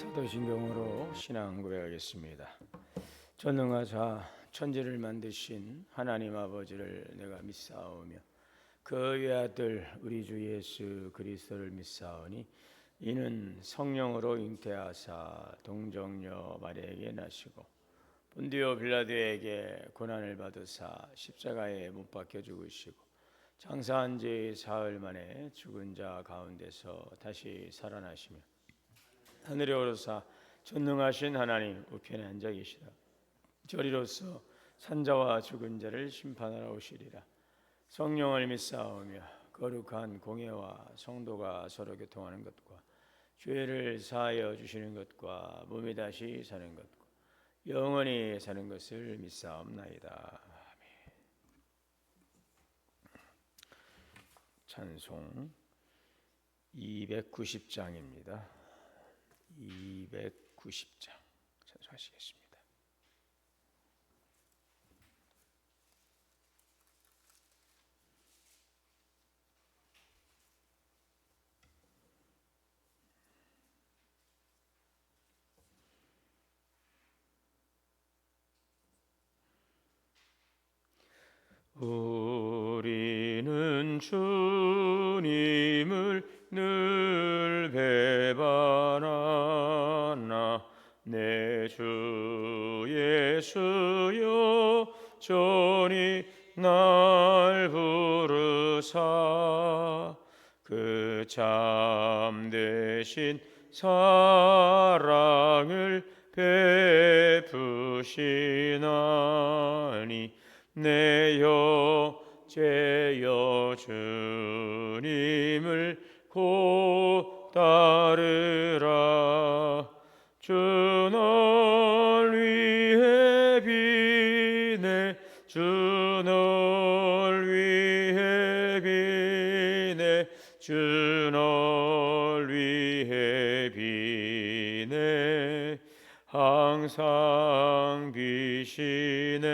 사도신경으로 신앙 고백하겠습니다. 전능하사 천지를 만드신 하나님 아버지를 내가 믿사오며 그 외아들 우리 주 예수 그리스도를 믿사오니 이는 성령으로 잉태하사 동정녀 마리아에게 나시고 본디오 빌라도에게 고난을 받으사 십자가에 못 박혀 죽으시고 장사한 지 사흘 만에 죽은 자 가운데서 다시 살아나시며 하늘에 오르사 전능하신 하나님 우편에 앉아 계시다. 저리로서 산자와 죽은 자를 심판하러 오시리라. 성령을 믿사오며 거룩한 공예와 성도가 서로 교통하는 것과 죄를 사하여 주시는 것과 몸이 다시 사는 것과 영원히 사는 것을 믿사옵나이다. 아멘. 찬송 290장입니다. 290장 찬송하시겠습니다. 우리는 주님을 늘 배반하나 내 주 예수여 전히 날 부르사 그 참되신 사랑을 베푸시나니 내 여제여 주님을 곧 따르라. 주 널 위해 비네 주 널 위해 비네 주 널 위해 비네 항상 비시네.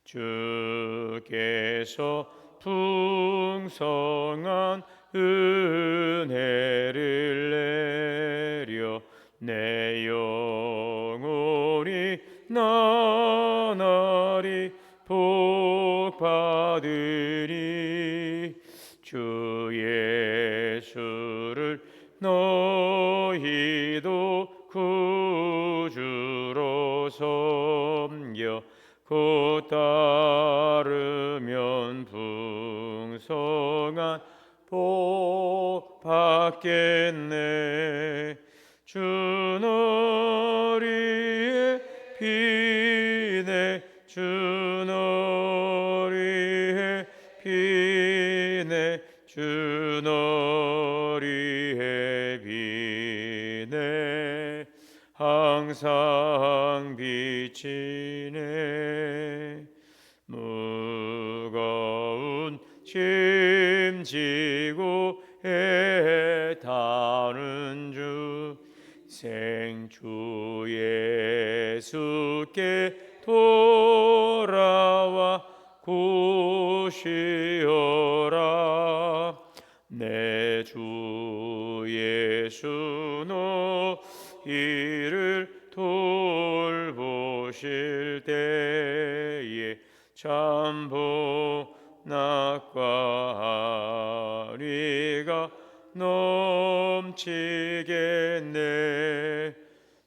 주께서 풍성한 은혜를 내려 내 영혼이 나날이 복받으리. 주 예수를 너희도 구주로 섬겨 곧 따르면 풍성한 복 받겠네. 주 널 위해 비네 주 널 위해 비네 주 널 위해 비네 항상 비치네. 무거운 짐 지고 애타는 주 생주 예수께 돌아와 구시어라. 내 주 예수 너희를 돌보실 때에 참 복락과 하리가 넘치겠네.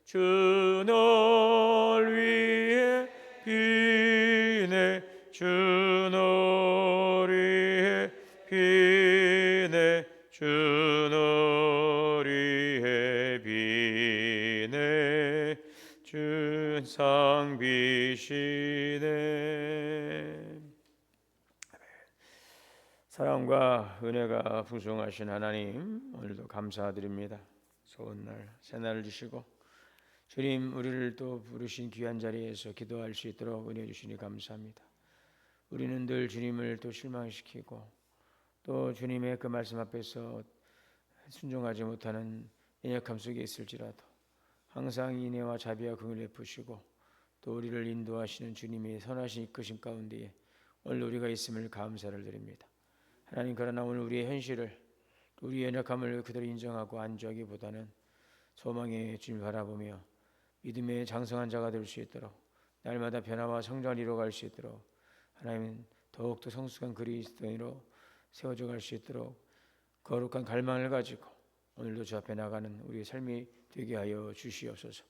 주 널 위해 비네 주 널 위해 비네 주 널 위해 비네 준상 비시네. 사랑과 은혜가 풍성하신 하나님, 오늘도 감사드립니다. 좋은 날, 새날을 주시고 주님 우리를 또 부르신 귀한 자리에서 기도할 수 있도록 은혜 주시니 감사합니다. 우리는 늘 주님을 또 실망시키고 또 주님의 그 말씀 앞에서 순종하지 못하는 연약함 속에 있을지라도 항상 인애와 자비와 긍휼을 베푸시고 또 우리를 인도하시는 주님의 선하신 이끄심 가운데에 오늘 우리가 있음을 감사를 드립니다. 하나님, 그러나 오늘 우리의 현실을, 우리의 연약함을 그대로 인정하고 안주하기보다는 소망의 주님을 바라보며 믿음의 장성한 자가 될 수 있도록 날마다 변화와 성장을 이루어갈 수 있도록 하나님은 더욱더 성숙한 그리스도인으로 세워져 갈 수 있도록 거룩한 갈망을 가지고 오늘도 주 앞에 나가는 우리의 삶이 되게 하여 주시옵소서.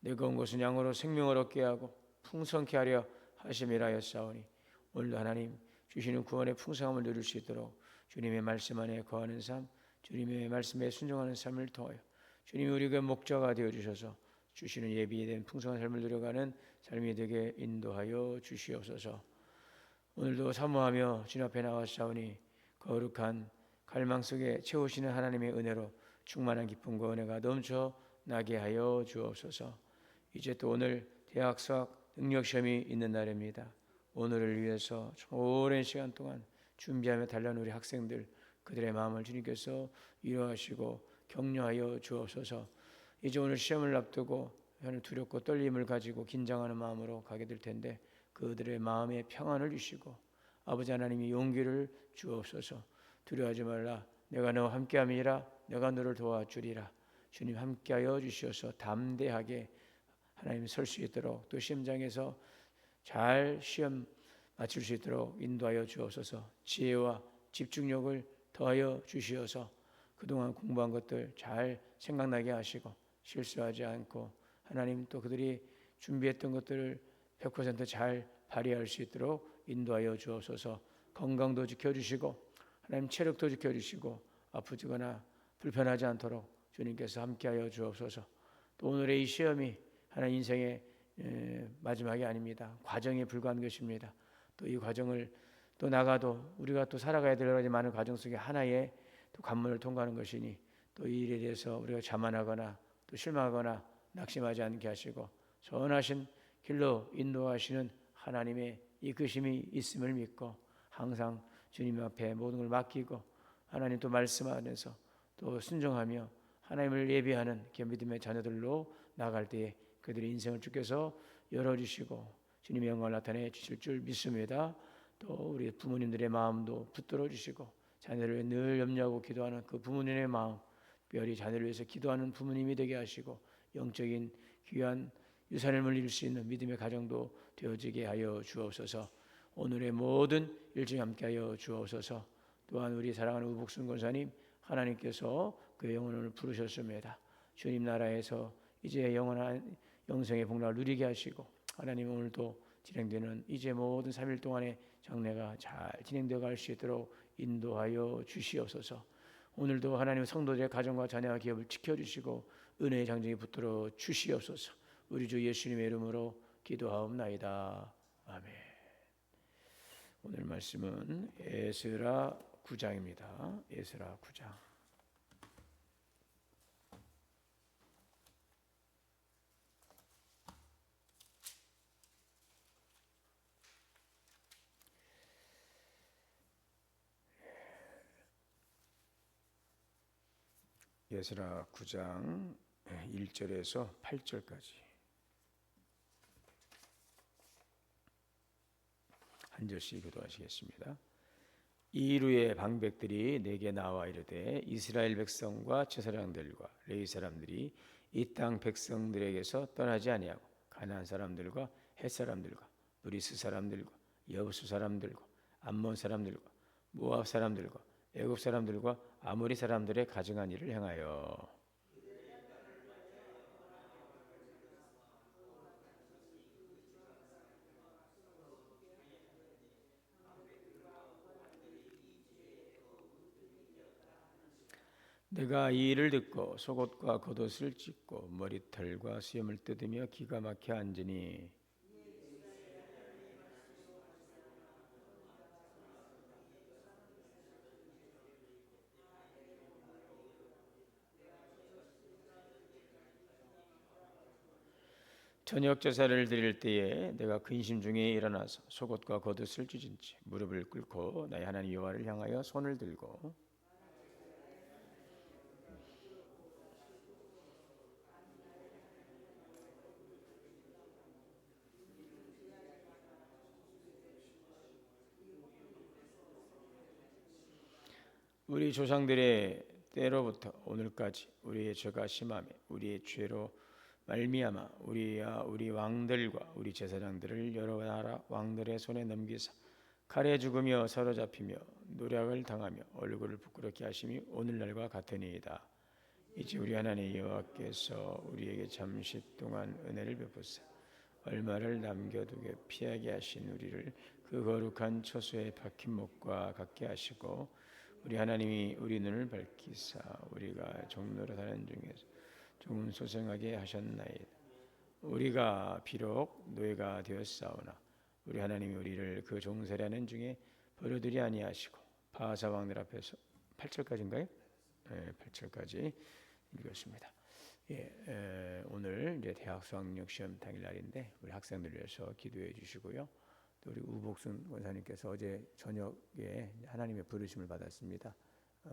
내가 온 것은 양으로 생명을 얻게 하고 풍성케 하려 하심이라 하였사오니 오늘도 하나님 주시는 구원의 풍성함을 누릴 수 있도록 주님의 말씀 안에 거하는 삶, 주님의 말씀에 순종하는 삶을 통하여 주님이 우리에게 목자가 되어주셔서 주시는 예비에 대한 풍성한 삶을 누려가는 삶이 되게 인도하여 주시옵소서. 오늘도 사모하며 주님 앞에 나와사오니 거룩한 갈망 속에 채우시는 하나님의 은혜로 충만한 기쁨과 은혜가 넘쳐 나게 하여 주옵소서. 이제 또 오늘 대학 수학 능력 시험이 있는 날입니다. 오늘을 위해서 좀 오랜 시간 동안 준비하며 달려온 우리 학생들 그들의 마음을 주님께서 위로하시고 격려하여 주옵소서. 이제 오늘 시험을 앞두고 두렵고 떨림을 가지고 긴장하는 마음으로 가게 될 텐데 그들의 마음에 평안을 주시고 아버지 하나님이 용기를 주옵소서. 두려워하지 말라. 내가 너와 함께함이라. 내가 너를 도와주리라. 주님 함께하여 주시어서 담대하게 하나님 설 수 있도록 또 시험장에서 잘 시험 마칠 수 있도록 인도하여 주옵소서. 지혜와 집중력을 더하여 주시어서 그동안 공부한 것들 잘 생각나게 하시고 실수하지 않고 하나님 또 그들이 준비했던 것들을 100%잘 발휘할 수 있도록 인도하여 주옵소서. 건강도 지켜주시고 하나님 체력도 지켜주시고 아프지거나 불편하지 않도록 주님께서 함께하여 주옵소서. 또 오늘의 이 시험이 하나님 인생의 마지막이 아닙니다. 과정에 불과한 것입니다. 또 이 과정을 또 나가도 우리가 또 살아가야 될 여러 가지 많은 과정 속에 하나의 또 관문을 통과하는 것이니 또 이 일에 대해서 우리가 자만하거나 또 실망하거나 낙심하지 않게 하시고 선하신 길로 인도하시는 하나님의 이끄심이 있음을 믿고 항상 주님 앞에 모든 걸 맡기고 하나님 또 말씀 안에서 또 순종하며 하나님을 예비하는 믿음의 자녀들로 나갈 때에 그들의 인생을 주께서 열어주시고 주님의 영광을 나타내 주실 줄 믿습니다. 또 우리 부모님들의 마음도 붙들어 주시고 자녀를 위해 늘 염려하고 기도하는 그 부모님의 마음 특별히 자녀를 위해서 기도하는 부모님이 되게 하시고 영적인 귀한 유산을 물릴 수 있는 믿음의 가정도 되어지게 하여 주옵소서. 오늘의 모든 일정에 함께하여 주옵소서. 또한 우리 사랑하는 우복순 권사님 하나님께서 그의 영혼을 부르셨습니다. 주님 나라에서 이제 영원한 영생의 복락을 누리게 하시고 하나님 오늘도 진행되는 이제 모든 3일 동안의 장례가 잘 진행되어 갈 수 있도록 인도하여 주시옵소서. 오늘도 하나님 성도들의 가정과 자녀와 기업을 지켜주시고 은혜의 장정이 붙들어 주시옵소서. 우리 주 예수님의 이름으로 기도하옵나이다. 아멘. 오늘 말씀은 에스라 9장입니다. 에스라 9장. 에스라 9장 1절에서 8절까지 한 절씩 교도하시겠습니다. 이루의 방백들이 내게 나와 이르되 이스라엘 백성과 제사장들과 레위 사람들이 이 땅 백성들에게서 떠나지 아니하고 가나안 사람들과 헷 사람들과 브리스 사람들과 여부스 사람들과 암몬 사람들과 모압 사람들과 애굽 사람들과 아모리 사람들의 가증한 일을 행하여 내가 이 일을 듣고 속옷과 겉옷을 찢고 머리털과 수염을 뜯으며 기가 막혀 앉으니 저녁 제사를 드릴 때에 내가 근심 중에 일어나서 속옷과 겉옷을 찢은 채 무릎을 꿇고 나의 하나님 여호와를 향하여 손을 들고 우리 조상들의 때로부터 오늘까지 우리의 죄가 심하며 우리의 죄로 말미암아 우리와 우리 왕들과 우리 제사장들을 여러 나라 왕들의 손에 넘기사 칼에 죽으며 사로잡히며 노략을 당하며 얼굴을 부끄럽게 하심이 오늘날과 같으니이다. 이제 우리 하나님 여호와께서 우리에게 잠시 동안 은혜를 베푸사 얼마를 남겨두게 피하게 하신 우리를 그 거룩한 처소에 박힌 목과 같게 하시고 우리 하나님이 우리 눈을 밝히사 우리가 종로로 사는 중에서 조금 소생하게 하셨나이다. 우리가 비록 노예가 되었사오나 우리 하나님이 우리를 그 종살이하는 중에 버려두지 아니하시고 바하사 왕들 앞에서 8절까지인가요? 네, 8절까지 읽었습니다. 오늘 이제 대학 수학력 시험 당일날인데 우리 학생들 위해서 기도해 주시고요. 또 우리 우복순 권사님께서 어제 저녁에 하나님의 부르심을 받았습니다.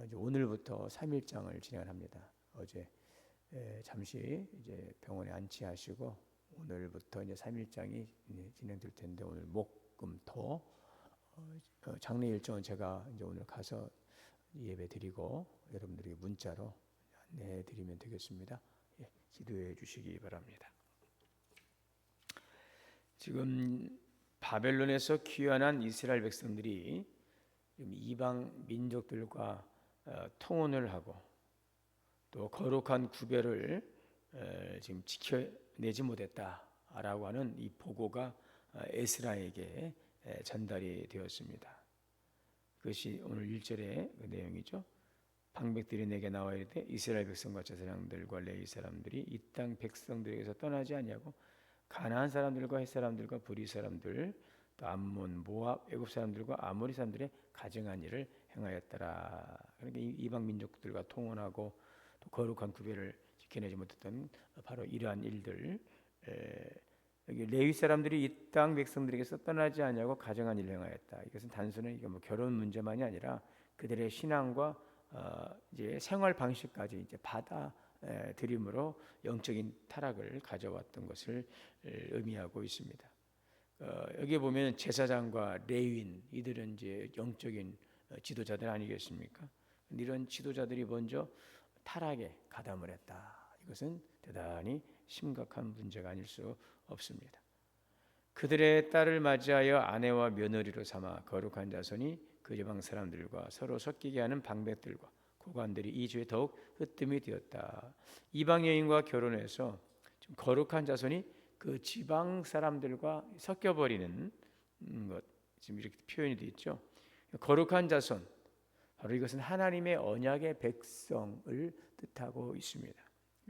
이제 오늘부터 3일장을 진행합니다. 어제 잠시 이제 병원에 안치하시고 오늘부터 이제 3일장이 진행될 텐데 오늘 목, 금, 토 장례 일정은 제가 이제 오늘 가서 예배 드리고 여러분들에게 문자로 안내해 드리면 되겠습니다. 기도해 주시기 바랍니다. 지금 바벨론에서 귀환한 이스라엘 백성들이 이방 민족들과 통혼을 하고 또 거룩한 구별을 지금 지켜내지 못했다라고 하는 이 보고가 에스라에게 전달이 되었습니다. 그것이 오늘 1절의 그 내용이죠. 방백들이 내게 나와 이르되 이스라엘 백성과 제사장들과 레위 사람들이 이 땅 백성들에게서 떠나지 아니하고 가나안 사람들과 헷 사람들과 브리 사람들 또 암몬 모압 애굽 사람들과 아모리 사람들의 가증한 일을 행하였더라. 그러니까 이방 민족들과 통혼하고 또 거룩한 구별을 지켜내지 못했던 바로 이러한 일들. 여기 레위 사람들이 이 땅 백성들에게서 떠나지 아니하고 가증한 일을 행하였다. 이것은 단순히 이게 뭐 결혼 문제만이 아니라 그들의 신앙과 이제 생활 방식까지 이제 받아들임으로 영적인 타락을 가져왔던 것을 의미하고 있습니다. 여기 보면 제사장과 레위인 이들은 이제 영적인 지도자들 아니겠습니까? 이런 지도자들이 먼저 타락에 가담을 했다. 이것은 대단히 심각한 문제가 아닐 수 없습니다. 그들의 딸을 맞이하여 아내와 며느리로 삼아 거룩한 자손이 그 지방 사람들과 서로 섞이게 하는 방백들과 고관들이 이 죄에 더욱 으뜸이 되었다. 이방 여인과 결혼해서 좀 거룩한 자손이 그 지방 사람들과 섞여버리는 것, 지금 이렇게 표현이 되어 있죠. 거룩한 자손, 바로 이것은 하나님의 언약의 백성을 뜻하고 있습니다.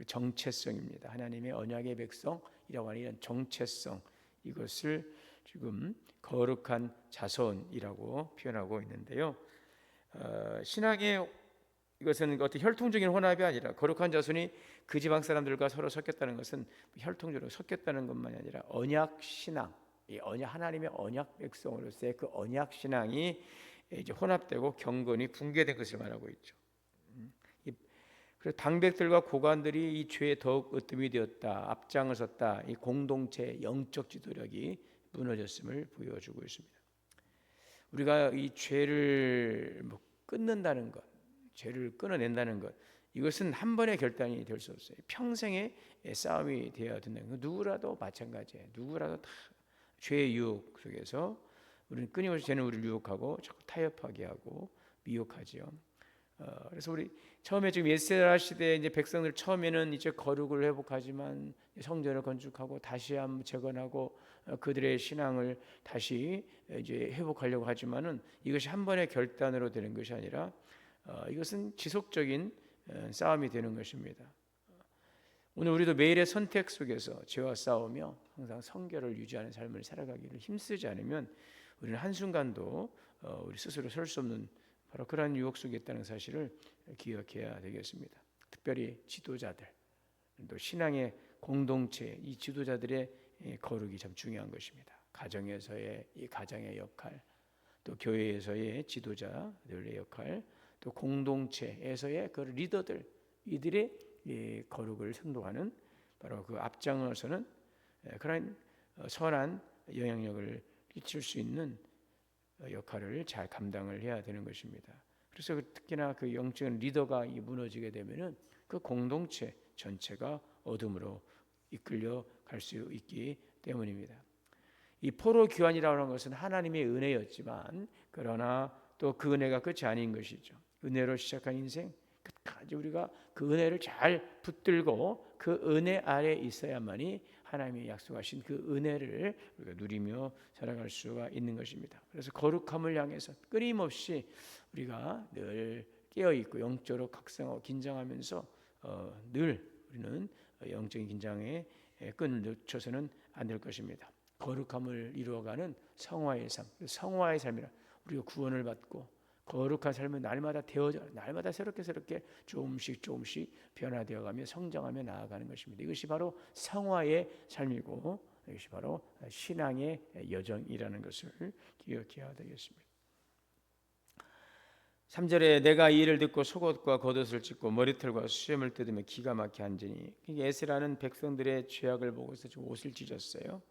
정체성입니다. 하나님의 언약의 백성이라고 하는 이런 정체성, 이것을 지금 거룩한 자손이라고 표현하고 있는데요. 신앙의 이것은 어떤 혈통적인 혼합이 아니라 거룩한 자손이 그 지방 사람들과 서로 섞였다는 것은 혈통적으로 섞였다는 것만이 아니라 언약 신앙, 이 하나님의 언약 백성으로서의 그 언약 신앙이 이제 혼합되고 경건이 붕괴된 것을 말하고 있죠. 그래서 방백들과 고관들이 이 죄에 더욱 으뜸이 되었다, 앞장을 섰다. 이 공동체 영적 지도력이 무너졌음을 보여주고 있습니다. 우리가 이 죄를 끊는다는 것, 죄를 끊어낸다는 것, 이것은 한 번의 결단이 될 수 없어요. 평생의 싸움이 되어야 된다는 것. 누구라도 마찬가지예요. 누구라도 다 죄의 유혹 속에서 우리는 끊임없이 죄는 우리를 유혹하고 자꾸 타협하게 하고 미혹하지요. 그래서 우리 처음에 지금 에스라 시대에 이제 백성들 처음에는 이제 거룩을 회복하지만 성전을 건축하고 다시 한번 재건하고 그들의 신앙을 다시 이제 회복하려고 하지만은 이것이 한 번의 결단으로 되는 것이 아니라 이것은 지속적인 싸움이 되는 것입니다. 오늘 우리도 매일의 선택 속에서 죄와 싸우며 항상 성결을 유지하는 삶을 살아가기를 힘쓰지 않으면 우리는 한순간도 우리 스스로 설 수 없는 바로 그러한 유혹 속에 있다는 사실을 기억해야 되겠습니다. 특별히 지도자들, 또 신앙의 공동체, 이 지도자들의 거룩이 참 중요한 것입니다. 가정에서의 이 가장의 역할, 또 교회에서의 지도자들의 역할, 또 공동체에서의 그 리더들, 이들의 거룩을 선도하는 바로 그 앞장서는 그런 선한 영향력을 끼칠 수 있는 역할을 잘 감당을 해야 되는 것입니다. 그래서 특히나 그 영적인 리더가 무너지게 되면은 그 공동체 전체가 어둠으로 이끌려 갈 수 있기 때문입니다. 이 포로 귀환이라고 하는 것은 하나님의 은혜였지만 그러나 또 그 은혜가 끝이 아닌 것이죠. 은혜로 시작한 인생 끝까지 우리가 그 은혜를 잘 붙들고 그 은혜 아래 있어야만이 하나님이 약속하신 그 은혜를 우리가 누리며 살아갈 수가 있는 것입니다. 그래서 거룩함을 향해서 끊임없이 우리가 늘 깨어 있고 영적으로 각성하고 긴장하면서 늘 우리는 영적인 긴장의 끈을 놓쳐서는 안 될 것입니다. 거룩함을 이루어가는 성화의 삶, 성화의 삶이라 우리가 구원을 받고 거룩한 삶은 날마다 되어져 날마다 새롭게 조금씩 변화되어가며 성장하며 나아가는 것입니다. 이것이 바로 성화의 삶이고 이것이 바로 신앙의 여정이라는 것을 기억해야 되겠습니다. 3절에 내가 이 일을 듣고 속옷과 겉옷을 찢고 머리털과 수염을 뜯으며 기가 막혀 앉으니, 에스라는 백성들의 죄악을 보고서 좀 옷을 찢었어요.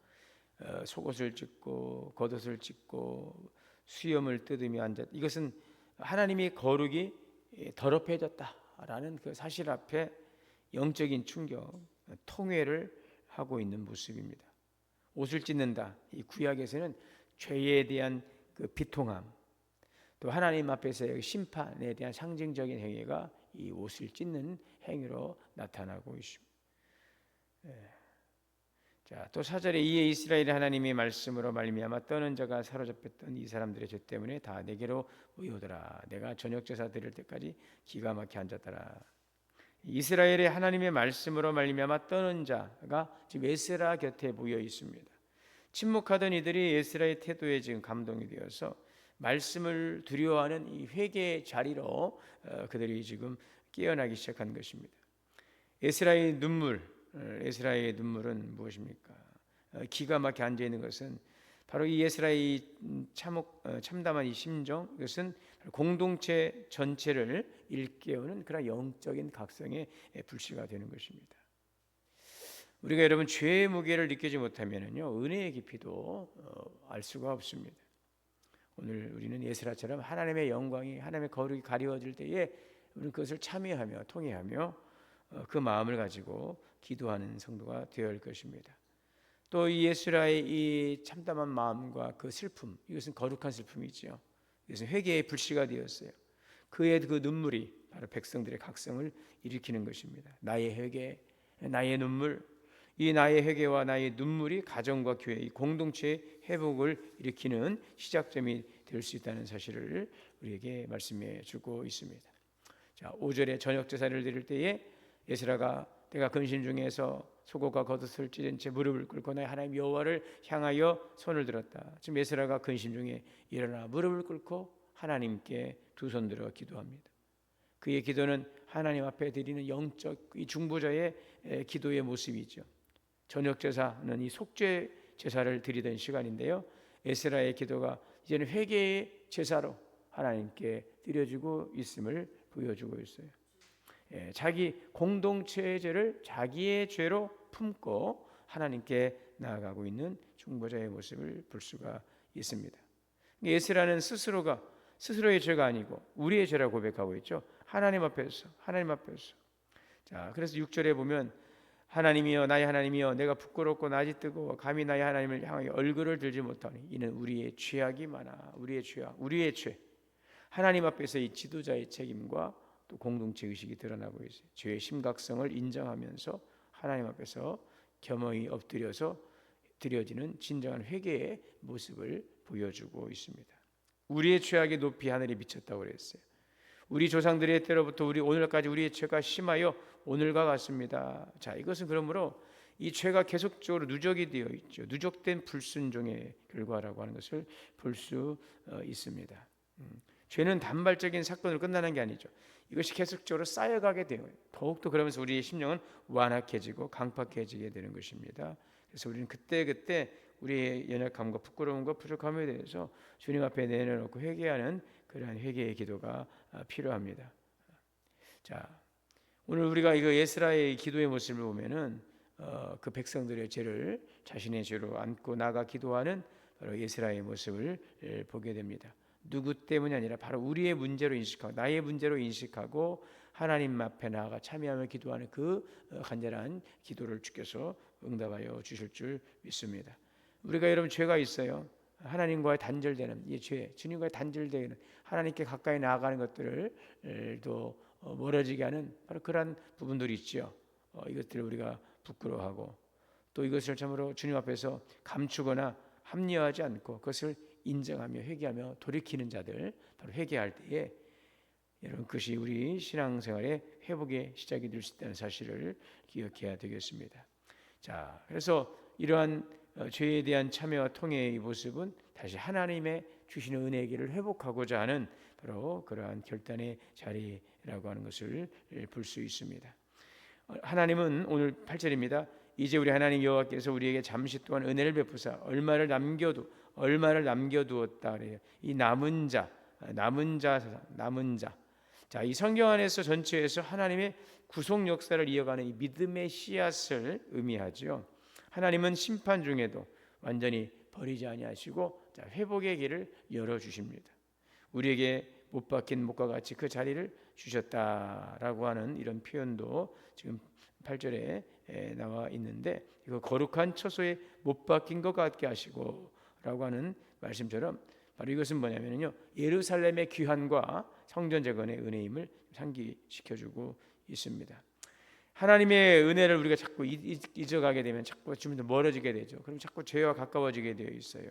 속옷을 찢고 겉옷을 찢고 수염을 뜯으며 앉았. 이것은 하나님이 거룩이 더럽혀졌다라는 그 사실 앞에 영적인 충격, 통회를 하고 있는 모습입니다. 옷을 찢는다. 이 구약에서는 죄에 대한 그 비통함, 또 하나님 앞에서의 심판에 대한 상징적인 행위가 이 옷을 찢는 행위로 나타나고 있습니다. 자, 또 4절에 이에 이스라엘의 하나님의 말씀으로 말미암아 떠는 자가 사로잡혔던 이 사람들의 죄 때문에 다 내게로 모여오더라. 내가 저녁 제사 드릴 때까지 기가 막혀 앉았더라. 이스라엘의 하나님의 말씀으로 말미암아 떠는 자가 지금 에스라 곁에 모여 있습니다. 침묵하던 이들이 에스라의 태도에 지금 감동이 되어서 말씀을 두려워하는 이 회개의 자리로 그들이 지금 깨어나기 시작한 것입니다. 에스라의 눈물은 무엇입니까? 기가 막혀 앉아 있는 것은 바로 이 에스라의 참담한 이 심정, 이것은 공동체 전체를 일깨우는 그런 영적인 각성의 불씨가 되는 것입니다. 우리가 여러분 죄의 무게를 느끼지 못하면요 은혜의 깊이도 알 수가 없습니다. 오늘 우리는 에스라처럼 하나님의 영광이 하나님의 거룩이 가리워질 때에 우리는 그것을 참여하며 통회하며 그 마음을 가지고 기도하는 성도가 되어야 할 것입니다. 또 이 에스라의 이 참담한 마음과 그 슬픔, 이것은 거룩한 슬픔이지요. 이것은 회개의 불씨가 되었어요. 그의 그 눈물이 바로 백성들의 각성을 일으키는 것입니다. 나의 회개, 나의 눈물, 이 나의 회개와 나의 눈물이 가정과 교회, 이 공동체의 회복을 일으키는 시작점이 될 수 있다는 사실을 우리에게 말씀해 주고 있습니다. 자, 5절에 저녁 제사를 드릴 때에 에스라가 내가 근심 중에서 속옷과 겉옷을 찢은 채 무릎을 꿇고 나의 하나님 여호와를 향하여 손을 들었다. 지금 에스라가 근심 중에 일어나 무릎을 꿇고 하나님께 두 손 들어 기도합니다. 그의 기도는 하나님 앞에 드리는 영적 이 중보자의 기도의 모습이죠. 저녁 제사는 이 속죄 제사를 드리던 시간인데요. 에스라의 기도가 이제는 회개의 제사로 하나님께 드려지고 있음을 보여주고 있어요. 자기 공동체의 죄를 자기의 죄로 품고 하나님께 나아가고 있는 중보자의 모습을 볼 수가 있습니다. 에스라는 스스로의 죄가 아니고 우리의 죄라고 고백하고 있죠. 하나님 앞에서. 자, 그래서 6절에 보면 하나님이여 나의 하나님이여 내가 부끄럽고 낯이 뜨고 감히 나의 하나님을 향하여 얼굴을 들지 못하니 이는 우리의 죄악이 많아. 우리의 죄. 하나님 앞에서 이 지도자의 책임과 또 공동체 의식이 드러나고 있어요. 죄의 심각성을 인정하면서 하나님 앞에서 겸허히 엎드려서 드려지는 진정한 회개의 모습을 보여주고 있습니다. 우리의 죄악이 높이 하늘에 미쳤다고 그랬어요. 우리 조상들의 때로부터 오늘까지 우리의 죄가 심하여 오늘과 같습니다. 자, 이것은 그러므로 이 죄가 계속적으로 누적이 되어 있죠. 누적된 불순종의 결과라고 하는 것을 볼 수 있습니다. 죄는 단발적인 사건으로 끝나는 게 아니죠. 이것이 계속적으로 쌓여가게 돼요. 더욱더 그러면서 우리의 심령은 완악해지고 강팍해지게 되는 것입니다. 그래서 우리는 그때 우리의 연약함과 부끄러움과 부족함에 대해서 주님 앞에 내려놓고 회개하는 그러한 회개의 기도가 필요합니다. 자, 오늘 우리가 이거 에스라의 기도의 모습을 보면은 그 백성들의 죄를 자신의 죄로 안고 나가 기도하는 바로 에스라의 모습을 보게 됩니다. 누구 때문이 아니라 바로 우리의 문제로 인식하고 나의 문제로 인식하고 하나님 앞에 나아가 참여하며 기도하는 그 간절한 기도를 주께서 응답하여 주실 줄 믿습니다. 우리가 여러분 죄가 있어요. 하나님과의 단절되는 이 죄, 주님과의 단절되는 하나님께 가까이 나아가는 것들을 또 멀어지게 하는 바로 그러한 부분들이 있죠. 이것들을 우리가 부끄러워하고 또 이것을 참으로 주님 앞에서 감추거나 합리화하지 않고 그것을 인정하며 회개하며 돌이키는 자들, 바로 회개할 때에 여러분 그것이 우리 신앙생활의 회복의 시작이 될 수 있다는 사실을 기억해야 되겠습니다. 자, 그래서 이러한 죄에 대한 참여와 통회의 모습은 다시 하나님의 주시는 은혜의 길을 회복하고자 하는 바로 그러한 결단의 자리라고 하는 것을 볼 수 있습니다. 하나님은 오늘 8절입니다. 이제 우리 하나님 여호와께서 우리에게 잠시 동안 은혜를 베푸사 얼마를 남겨두었다 그래요. 이 남은 자. 자, 이 성경 안에서 전체에서 하나님의 구속 역사를 이어가는 이 믿음의 씨앗을 의미하죠. 하나님은 심판 중에도 완전히 버리지 아니하시고 회복의 길을 열어 주십니다. 우리에게 못 박힌 못과 같이 그 자리를 주셨다라고 하는 이런 표현도 지금 8절에 나와 있는데, 이거 거룩한 처소에 못 박힌 것 같게 하시고라고 하는 말씀처럼 바로 이것은 뭐냐면요, 예루살렘의 귀환과 성전 재건의 은혜임을 상기시켜주고 있습니다. 하나님의 은혜를 우리가 자꾸 잊어가게 되면 자꾸 좀 더 멀어지게 되죠. 그럼 자꾸 죄와 가까워지게 되어 있어요.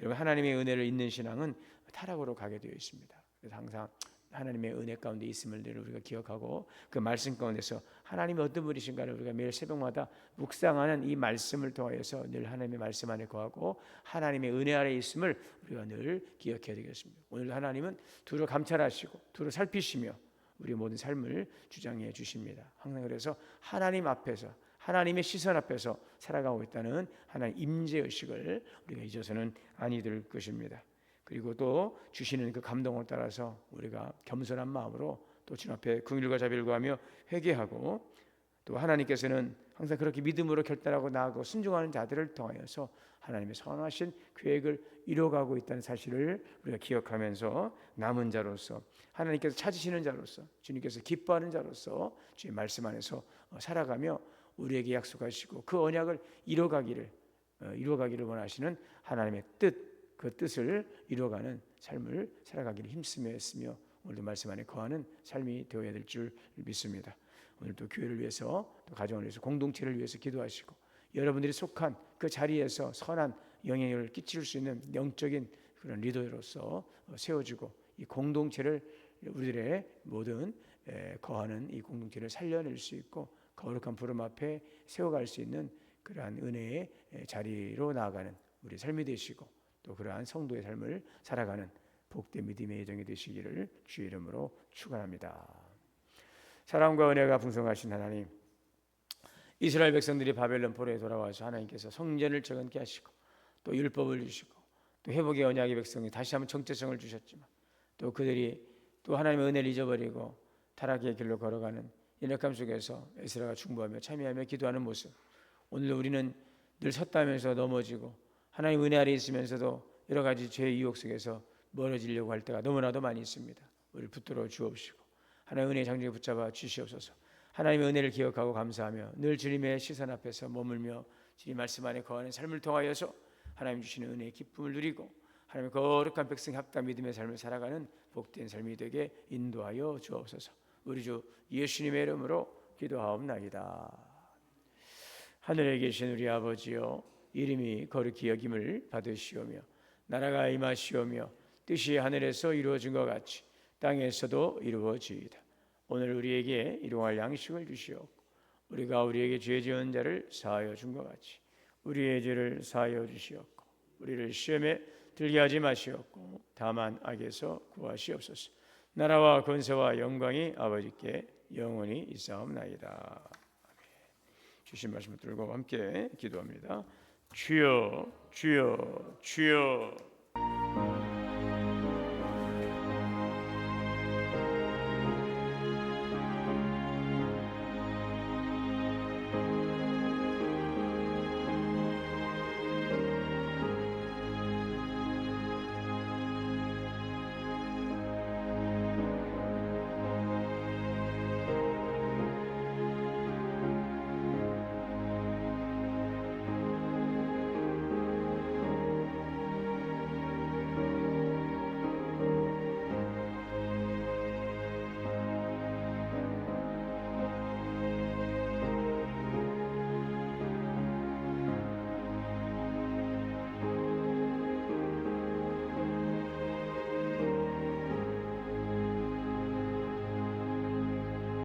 여러분, 하나님의 은혜를 잊는 신앙은 타락으로 가게 되어 있습니다. 그래서 항상 하나님의 은혜 가운데 있음을 늘 우리가 기억하고 그 말씀 가운데서 하나님이 어떤 분이신가를 우리가 매일 새벽마다 묵상하는 이 말씀을 통하여서 늘 하나님의 말씀 안에 거하고 하나님의 은혜 아래 있음을 우리가 늘 기억해야 되겠습니다. 오늘 하나님은 두루 감찰하시고 두루 살피시며 우리 모든 삶을 주장해 주십니다. 항상 그래서 하나님 앞에서 하나님의 시선 앞에서 살아가고 있다는 하나님 임재의식을 우리가 잊어서는 아니 될 것입니다. 그리고 또 주시는 그 감동을 따라서 우리가 겸손한 마음으로 또 주님 앞에 긍휼과 자비를 구하며 회개하고, 또 하나님께서는 항상 그렇게 믿음으로 결단하고 나아가고 순종하는 자들을 통하여서 하나님의 선하신 계획을 이뤄가고 있다는 사실을 우리가 기억하면서 남은 자로서 하나님께서 찾으시는 자로서 주님께서 기뻐하는 자로서 주의 말씀 안에서 살아가며 우리에게 약속하시고 그 언약을 이뤄가기를 원하시는 하나님의 뜻, 그 뜻을 이루어가는 삶을 살아가기를 힘쓰며 했으며 오늘도 말씀 안에 거하는 삶이 되어야 될 줄 믿습니다. 오늘도 교회를 위해서 또 가정을 위해서 공동체를 위해서 기도하시고 여러분들이 속한 그 자리에서 선한 영향을 끼칠 수 있는 영적인 그런 리더로서 세워지고 이 공동체를 우리들의 모든 거하는 이 공동체를 살려낼 수 있고 거룩한 부름 앞에 세워갈 수 있는 그러한 은혜의 자리로 나아가는 우리 삶이 되시고 또 그러한 성도의 삶을 살아가는 복된 믿음의 여정이 되시기를 주의 이름으로 축원합니다. 사랑과 은혜가 풍성하신 하나님, 이스라엘 백성들이 바벨론 포로에 돌아와서 하나님께서 성전을 재건케 하시고 또 율법을 주시고 또 회복의 언약의 백성이 다시 한번 정체성을 주셨지만 또 그들이 또 하나님의 은혜를 잊어버리고 타락의 길로 걸어가는 연약함 속에서 에스라가 중보하며 참여하며 기도하는 모습, 오늘도 우리는 늘 섰다면서 넘어지고 하나님 은혜 아래 있으면서도 여러 가지 죄의 유혹 속에서 멀어지려고 할 때가 너무나도 많이 있습니다. 우리를 붙들어 주옵시고 하나님의 은혜의 장중에 붙잡아 주시옵소서. 하나님의 은혜를 기억하고 감사하며 늘 주님의 시선 앞에서 머물며 주님 말씀 안에 거하는 삶을 통하여서 하나님 주시는 은혜의 기쁨을 누리고 하나님의 거룩한 백성 합당 믿음의 삶을 살아가는 복된 삶이 되게 인도하여 주옵소서. 우리 주 예수님의 이름으로 기도하옵나이다. 하늘에 계신 우리 아버지여, 이름이 거룩히 여김을 받으시오며 나라가 임하시오며 뜻이 하늘에서 이루어진 것 같이 땅에서도 이루어지이다. 오늘 우리에게 일용할 양식을 주시옵고 우리가 우리에게 죄 지은 자를 사하여 준 것 같이 우리의 죄를 사하여 주시옵고 우리를 시험에 들게 하지 마시옵고 다만 악에서 구하시옵소서. 나라와 권세와 영광이 아버지께 영원히 있사옵나이다. 주신 말씀을 들고 함께 기도합니다. 주여, 주여, 주여.